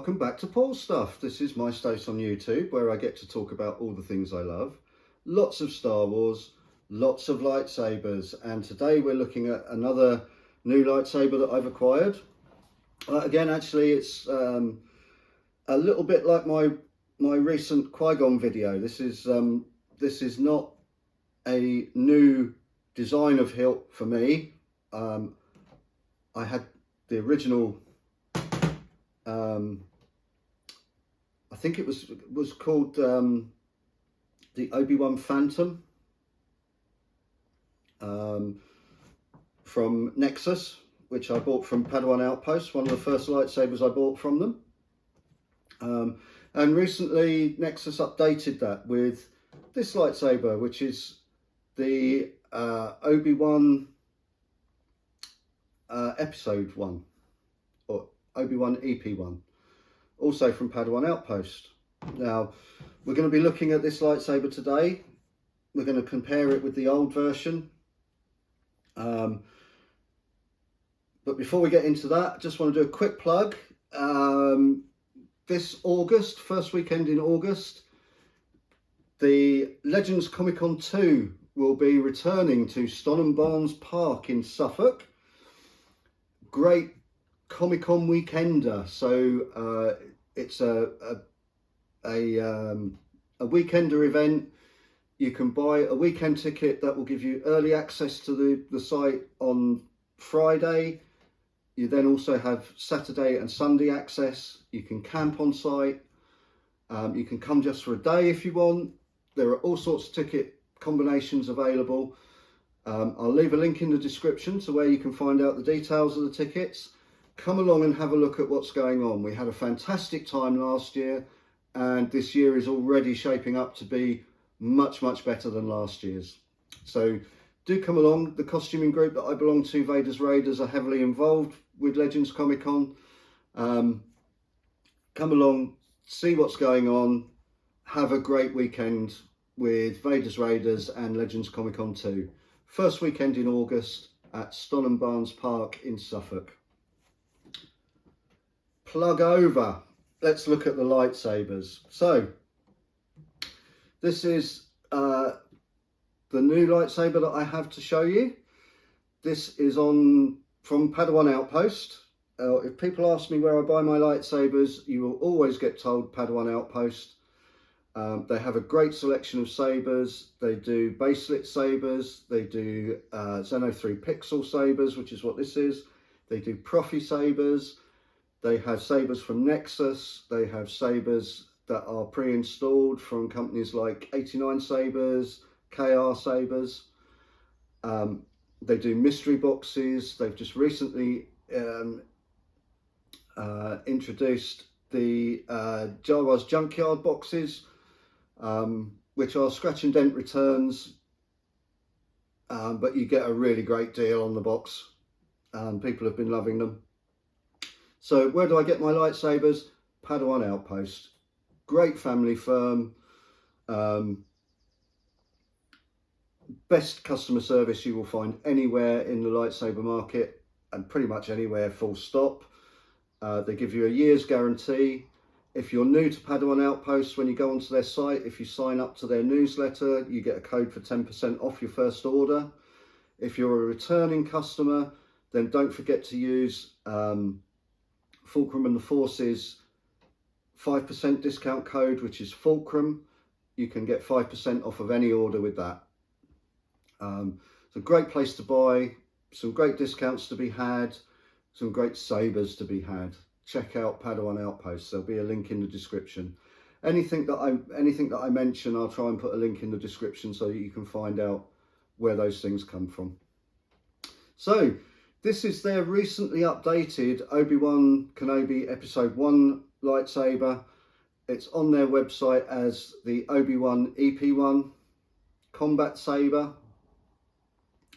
welcome back to Paul's Stuff. This is my space on YouTube where I get to talk about all the things I love. Lots of Star Wars, lots of lightsabers, and today we're looking at another new lightsaber that I've acquired. Again, actually, it's a little bit like my recent Qui-Gon video. This is not a new design of hilt for me. I had the original. I think it was called the Obi-Wan Phantom from Nexus, which I bought from Padawan Outpost, one of the first lightsabers I bought from them. And recently Nexus updated that with this lightsaber, which is the Obi-Wan Episode 1, or Obi-Wan EP1, also from Padawan Outpost. Now, we're going to be looking at this lightsaber today. We're going to compare it with the old version. But before we get into that, I just want to do a quick plug. This August, first weekend in August, the Legends Comic-Con 2 will be returning to Stonham Barns Park in Suffolk. Great Comic-Con weekender. So it's a weekender event. You can buy a weekend ticket that will give you early access to the site on Friday. You then also have Saturday and Sunday access. You can camp on site. You can come just for a day if you want. There are all sorts of ticket combinations available. I'll leave a link in the description to where you can find out the details of the tickets. Come along and have a look at what's going on. We had a fantastic time last year, and this year is already shaping up to be much better than last year's. So do come along. The costuming group that I belong to, Vader's Raiders, are heavily involved with Legends Comic Con. Come along, see what's going on, have a great weekend with Vader's Raiders and Legends Comic Con 2. First weekend in August at Stonham Barns Park in Suffolk. Plug over. Let's look at the lightsabers. So this is the new lightsaber that I have to show you. This is from Padawan Outpost. If people ask me where I buy my lightsabers, you will always get told Padawan Outpost. They have a great selection of sabers. They do baselit sabers. They do Xeno3 Pixel sabers, which is what this is. They do Profi sabers. They have sabers from Nexus. They have sabers that are pre-installed from companies like 89 Sabers, KR Sabers. They do mystery boxes. They've just recently introduced the Jawa's Junkyard boxes, which are scratch and dent returns, but you get a really great deal on the box. People have been loving them. So where do I get my lightsabers? Padawan Outpost. Great family firm. Best customer service you will find anywhere in the lightsaber market, and pretty much anywhere, full stop. They give you a year's guarantee. If you're new to Padawan Outpost, when you go onto their site, if you sign up to their newsletter, you get a code for 10% off your first order. If you're a returning customer, then don't forget to use Fulcrum and the Force's 5% discount code, which is Fulcrum. You can get 5% off of any order with that. It's a great place to buy, some great discounts to be had, some great sabers to be had. Check out Padawan Outpost. There'll be a link in the description. Anything that I mention, I'll try and put a link in the description so that you can find out where those things come from. So this is their recently updated Obi-Wan Kenobi Episode 1 lightsaber. It's on their website as the Obi-Wan EP1 Combat Saber.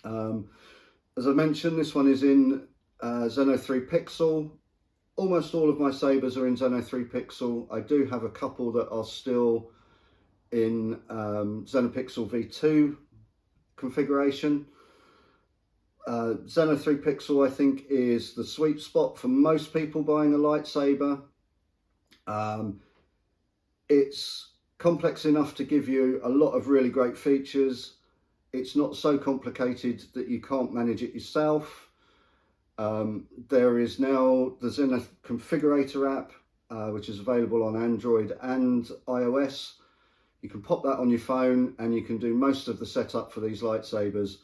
As I mentioned, this one is in Xeno3 Pixel. Almost all of my sabers are in Xeno3 Pixel. I do have a couple that are still in Xenopixel V2 configuration. Xeno3 Pixel, I think, is the sweet spot for most people buying a lightsaber. It's complex enough to give you a lot of really great features. It's not so complicated that you can't manage it yourself. There is now the Xeno Configurator app, which is available on Android and iOS. You can pop that on your phone and you can do most of the setup for these lightsabers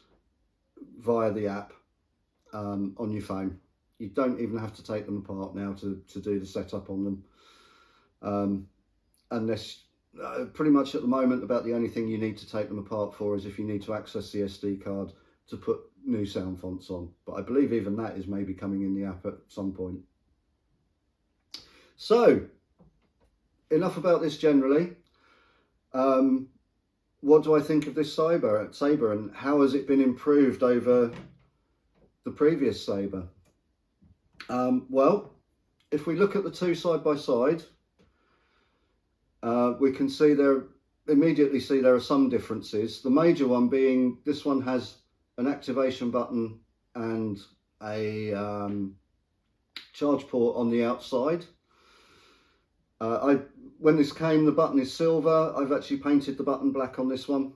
via the app on your phone. You don't even have to take them apart now to do the setup on them. Unless, pretty much at the moment, about the only thing you need to take them apart for is if you need to access the SD card to put new sound fonts on. But I believe even that is maybe coming in the app at some point. So, enough about this generally. What do I think of this Saber and how has it been improved over the previous Saber? Well, if we look at the two side by side, we can see immediately see there are some differences. The major one being this one has an activation button and a charge port on the outside. When this came, the button is silver. I've actually painted the button black on this one.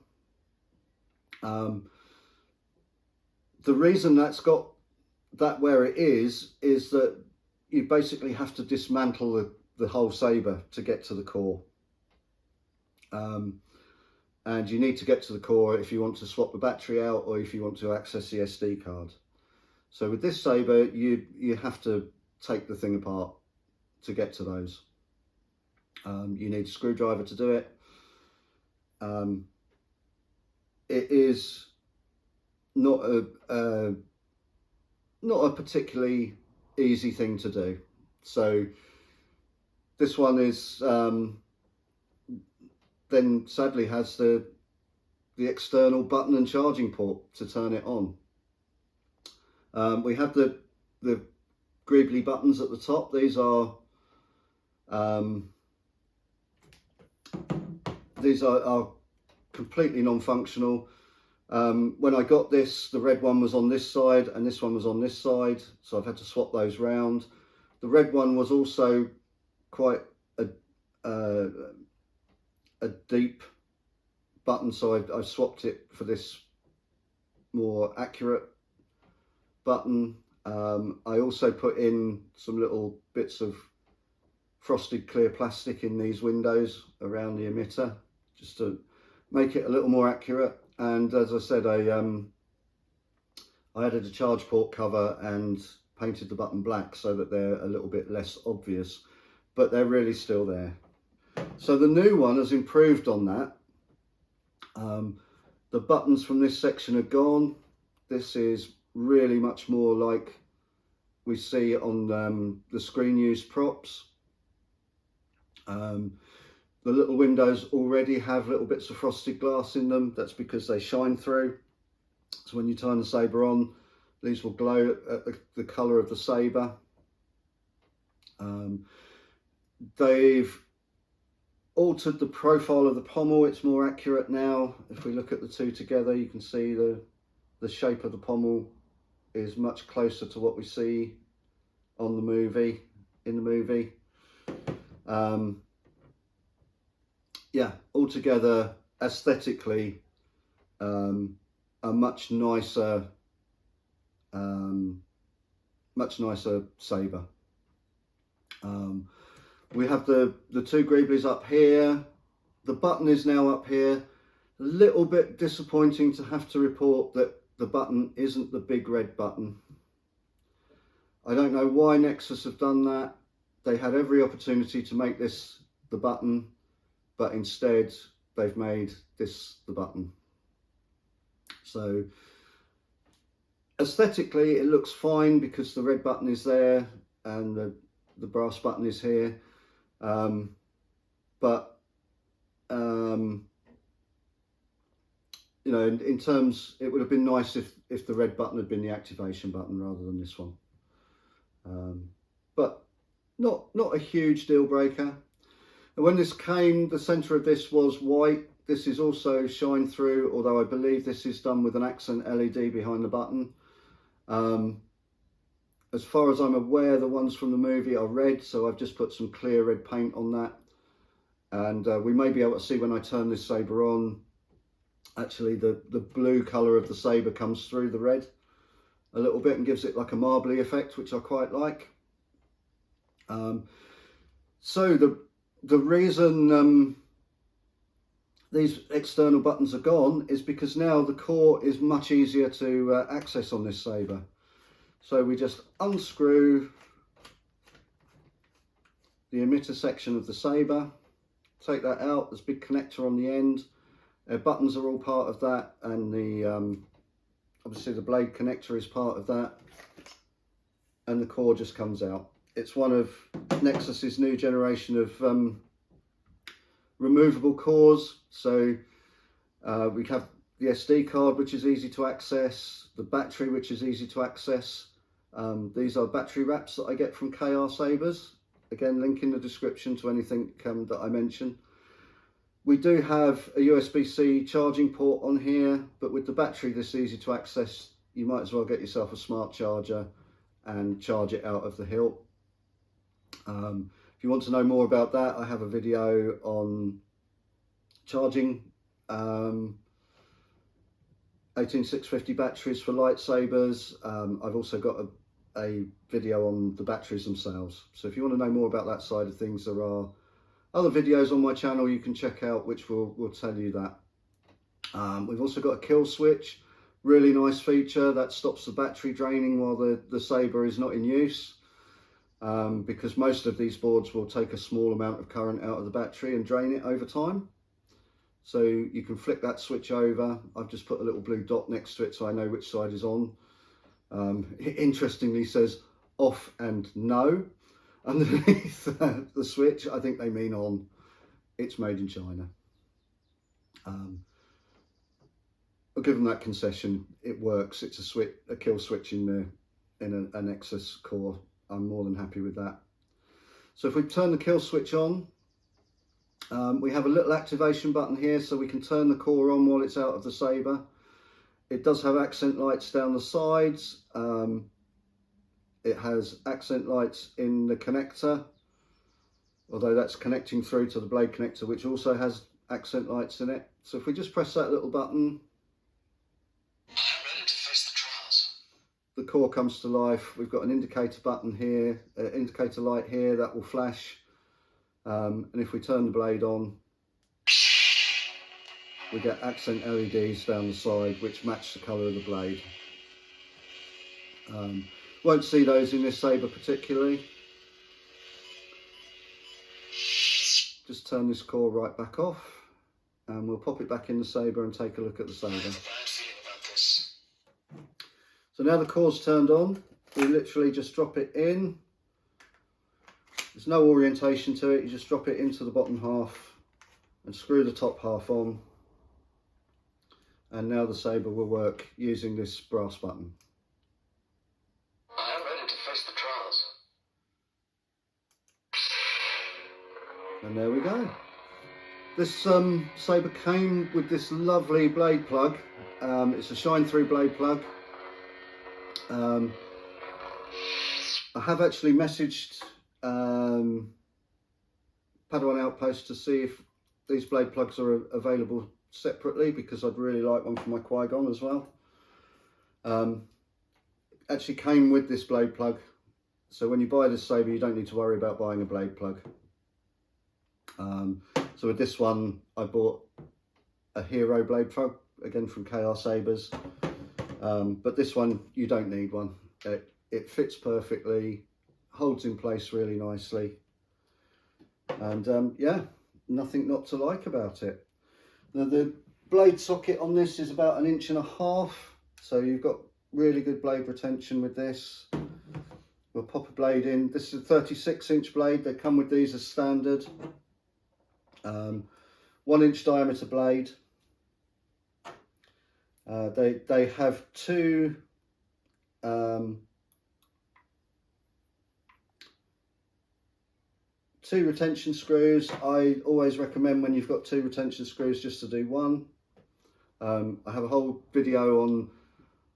The reason that's got that where it is that you basically have to dismantle the whole Saber to get to the core. And you need to get to the core if you want to swap the battery out or if you want to access the SD card. So with this Saber, you have to take the thing apart to get to those. You need a screwdriver to do it. It is not a particularly easy thing to do. So this one is then sadly has the external button and charging port to turn it on. We have the greebly buttons at the top. These are completely non-functional. When I got this, the red one was on this side and this one was on this side, so I've had to swap those round. The red one was also quite a deep button, so I swapped it for this more accurate button. I also put in some little bits of frosted clear plastic in these windows around the emitter just to make it a little more accurate. And as I said, I added a charge port cover and painted the button black so that they're a little bit less obvious, but they're really still there. So the new one has improved on that. The buttons from this section are gone. This is really much more like we see on the screen use props. The little windows already have little bits of frosted glass in them. That's because they shine through. So when you turn the Saber on, these will glow at the colour of the Saber. They've altered the profile of the pommel. It's more accurate now. If we look at the two together, you can see the shape of the pommel is much closer to what we see on the movie, in the movie. Yeah, altogether aesthetically a much nicer Saber. We have the two greeblies up here. The button is now up here. A little bit disappointing to have to report that the button isn't the big red button. I don't know why Nexus have done that. They had every opportunity to make this the button, but instead they've made this the button. So aesthetically it looks fine because the red button is there and the brass button is here. You know, in terms, it would have been nice if the red button had been the activation button rather than this one. But not a huge deal breaker. And when this came, the center of this was white. This is also shine through, although I believe this is done with an accent LED behind the button. As far as I'm aware, the ones from the movie are red, so I've just put some clear red paint on that. And we may be able to see when I turn this saber on, actually the blue colour of the saber comes through the red a little bit and gives it like a marbly effect, which I quite like. So the reason these external buttons are gone is because now the core is much easier to access on this saber. So we just unscrew the emitter section of the saber, take that out. There's a big connector on the end. Buttons are all part of that, and the obviously the blade connector is part of that, and the core just comes out. It's one of Nexus's new generation of removable cores. So we have the SD card, which is easy to access, the battery, which is easy to access. These are battery wraps that I get from Sabers. Again, link in the description to anything that I mention. We do have a USB-C charging port on here, but with the battery this easy to access, you might as well get yourself a smart charger and charge it out of the hilt. If you want to know more about that, I have a video on charging 18650 batteries for lightsabers. I've also got a video on the batteries themselves. So if you want to know more about that side of things, there are other videos on my channel you can check out which will tell you that. We've also got a kill switch, really nice feature that stops the battery draining while the saber is not in use, because most of these boards will take a small amount of current out of the battery and drain it over time. So you can flick that switch over. I've just put a little blue dot next to it so I know which side is on. It interestingly says off and no underneath the switch. I think they mean on. It's made in China. I'll give them that concession. It works. It's a kill switch in a Nexus core. I'm more than happy with that. So if we turn the kill switch on, we have a little activation button here so we can turn the core on while it's out of the saber. It does have accent lights down the sides. It has accent lights in the connector, although that's connecting through to the blade connector, which also has accent lights in it. So if we just press that little button, ready to face the trials. The core comes to life. We've got an indicator button here, indicator light here that will flash. And if we turn the blade on, we get accent LEDs down the side which match the colour of the blade. Won't see those in this saber particularly. Just turn this core right back off and we'll pop it back in the saber and take a look at the saber. So now the core's turned on, we literally just drop it in. There's no orientation to it, you just drop it into the bottom half and screw the top half on. And now the saber will work using this brass button. I am ready to face the trials. And there we go. This saber came with this lovely blade plug. It's a shine through blade plug. I have actually messaged Padawan Outpost to see if these blade plugs are available separately, because I'd really like one for my Qui-Gon as well. Actually came with this blade plug, so when you buy this saber you don't need to worry about buying a blade plug. So with this one I bought a hero blade plug, again from Sabers, but this one you don't need one. It fits perfectly, holds in place really nicely, and yeah, nothing not to like about it. Now the blade socket on this is about 1.5 inches, so you've got really good blade retention with this. We'll pop a blade in. This is a 36-inch blade. They come with these as standard. 1-inch diameter blade. They have two retention screws. I always recommend when you've got 2 retention screws just to do one. I have a whole video on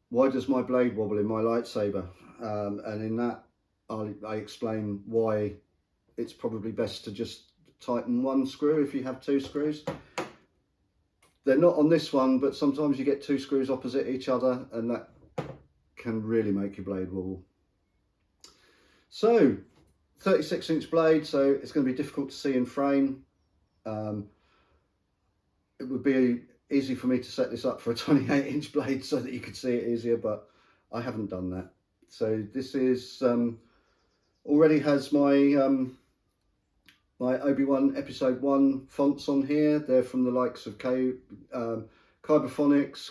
why does my blade wobble in my lightsaber? And in that I explain why it's probably best to just tighten one screw if you have two screws. They're not on this one, but sometimes you get two screws opposite each other and that can really make your blade wobble. So 36-inch blade, so it's going to be difficult to see in frame. It would be easy for me to set this up for a 28-inch blade so that you could see it easier, but I haven't done that. So this is already has my my Obi-Wan EP1 fonts on here. They're from the likes of Kyberphonic,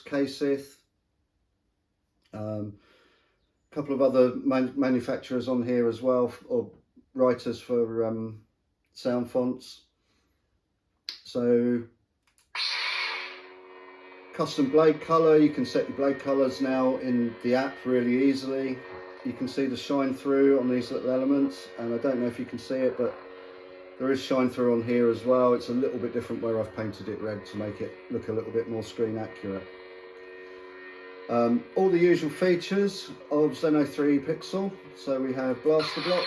KSith, a couple of other manufacturers on here as well, or writers for sound fonts. So custom blade colour, you can set your blade colours now in the app really easily. You can see the shine through on these little elements, and I don't know if you can see it, but there is shine through on here as well. It's a little bit different where I've painted it red to make it look a little bit more screen accurate. All the usual features of Xeno3 Pixel. So we have blaster block,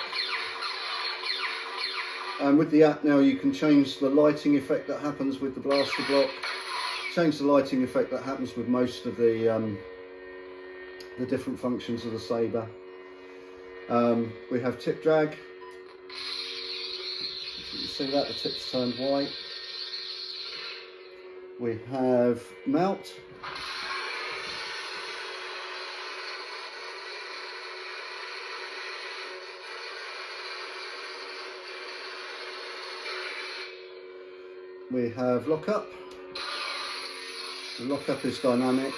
and with the app now you can change the lighting effect that happens with the blaster block, change the lighting effect that happens with most of the different functions of the saber. We have tip drag. You see that the tip's turned white. We have mount. We have lockup. The lockup is dynamic.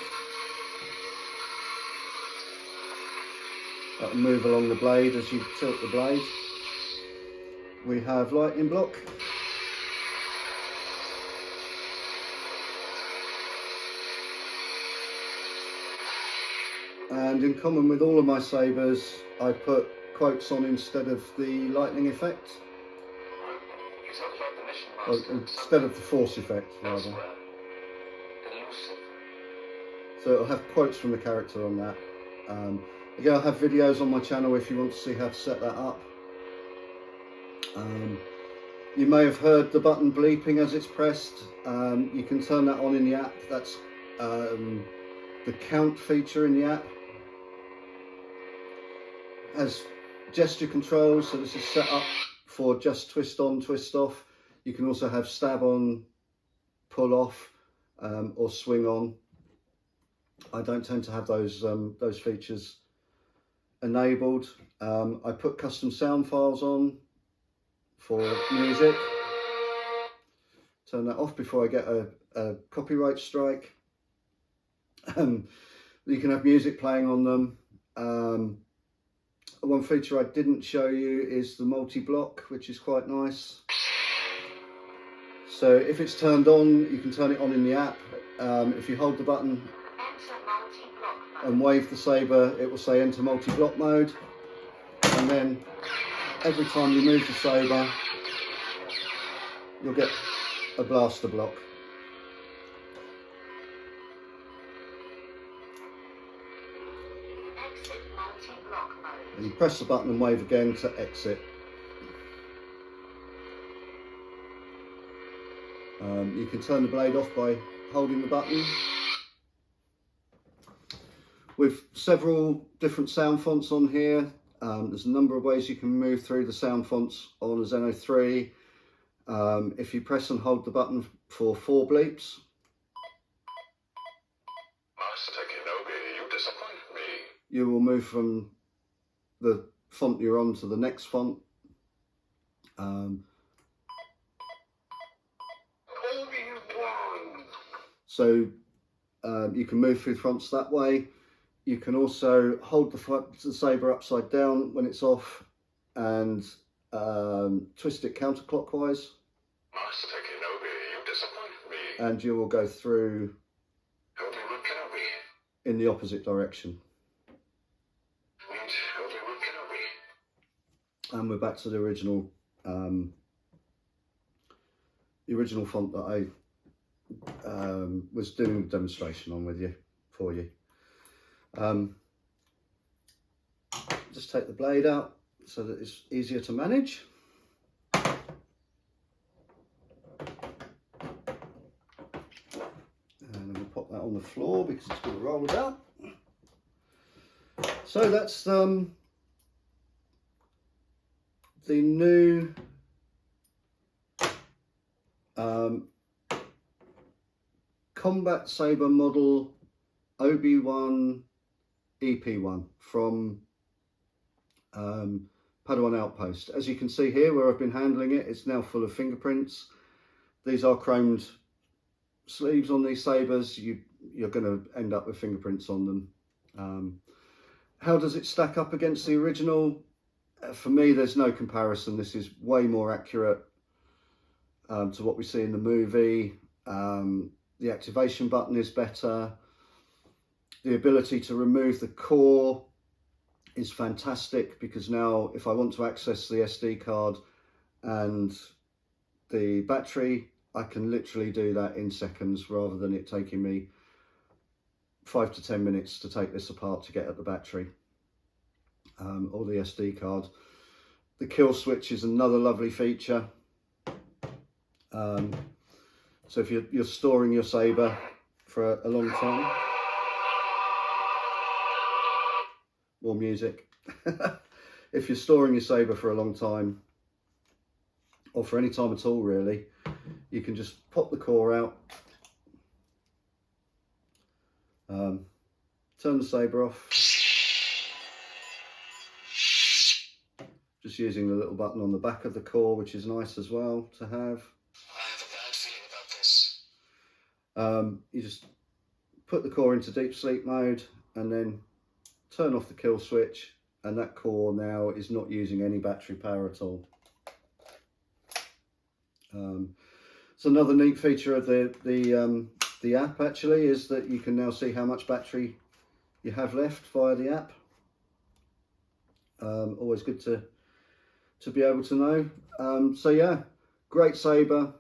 That will move along the blade as you tilt the blade. We have lightning block. And in common with all of my sabers, I put quotes on instead of the lightning effect. Or instead of the force effect, rather. So it'll have quotes from the character on that. Again, I'll have videos on my channel if you want to see how to set that up. You may have heard the button bleeping as it's pressed. You can turn that on in the app. That's the count feature in the app. Has gesture controls, so this is set up for just twist on, twist off. You can also have stab on, pull off, or swing on. I don't tend to have those features enabled. I put custom sound files on for music. Turn that off before I get a copyright strike. You can have music playing on them. One feature I didn't show you is the multi-block, which is quite nice. So if it's turned on, you can turn it on in the app. If you hold the button and wave the saber, it will say enter multi-block mode. And then every time you move the saber, you'll get a blaster block. And you press the button and wave again to exit. You can turn the blade off by holding the button. With several different sound fonts on here, there's a number of ways you can move through the sound fonts on a Xeno3. If you press and hold the button for 4 bleeps. Master Kenobi, you disappoint me. You will move from the font you're on to the next font. So you can move through fonts that way. You can also hold the saber upside down when it's off and twist it counterclockwise. Master Kenobi, you disappoint me. And you will go through Obi-Wan Kenobi. in the opposite direction. Meet Obi-Wan Kenobi. And we're back to the original font that I was doing a demonstration on for you. Just take the blade out so that it's easier to manage. And then we'll pop that on the floor because it's going to roll about. So that's the new combat saber model Obi-Wan EP1 from Padawan Outpost. As you can see here where I've been handling it, it's now full of fingerprints. These are chromed sleeves on these sabers. You're going to end up with fingerprints on them. How does it stack up against the original? For me, there's no comparison. This is way more accurate to what we see in the movie. The activation button is better. The ability to remove the core is fantastic, because now if I want to access the SD card and the battery, I can literally do that in seconds rather than it taking me 5 to 10 minutes to take this apart to get at the battery or the SD card. The kill switch is another lovely feature. So if you're storing your saber for a long time, more music. If you're storing your saber for a long time, or for any time at all really, you can just pop the core out, turn the saber off, just using the little button on the back of the core, which is nice as well to have. I have a bad feeling about this. You just put the core into deep sleep mode and then turn off the kill switch, and that core now is not using any battery power at all. So another neat feature of the app actually is that you can now see how much battery you have left via the app. Always good to be able to know. So yeah, great saber,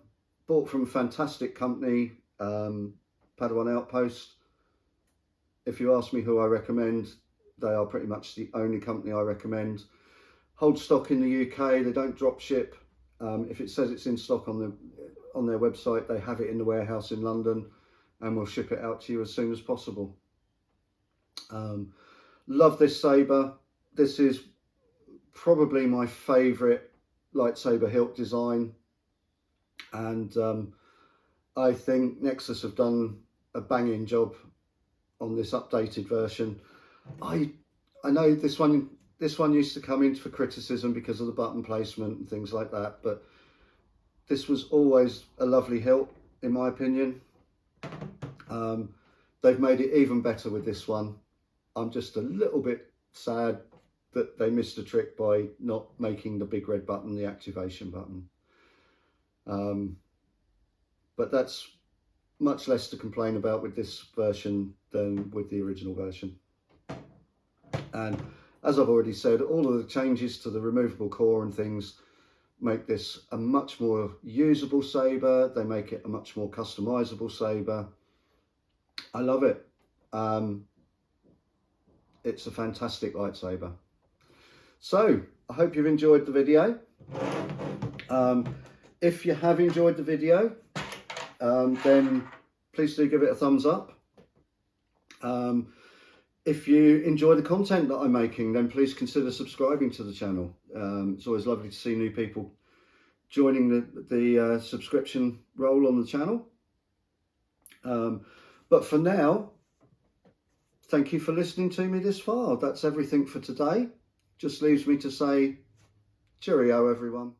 bought from a fantastic company, Padawan Outpost. If you ask me who I recommend, they are pretty much the only company I recommend. Hold stock in the UK, they don't drop ship. If it says it's in stock on their website, they have it in the warehouse in London and will ship it out to you as soon as possible. Love this saber. This is probably my favourite lightsaber hilt design, and I think Nexus have done a banging job on this updated version. I know this one used to come in for criticism because of the button placement and things like that, but this was always a lovely hilt in my opinion. They've made it even better with this one. I'm just a little bit sad that they missed a trick by not making the big red button the activation button. But that's much less to complain about with this version than with the original version. And as I've already said, all of the changes to the removable core and things make this a much more usable saber. They make it a much more customizable saber. I love it. It's a fantastic lightsaber. So I hope you've enjoyed the video. If you have enjoyed the video, then please do give it a thumbs up. If you enjoy the content that I'm making, then please consider subscribing to the channel. It's always lovely to see new people joining the subscription roll on the channel. But for now, thank you for listening to me this far. That's everything for today. Just leaves me to say cheerio, everyone.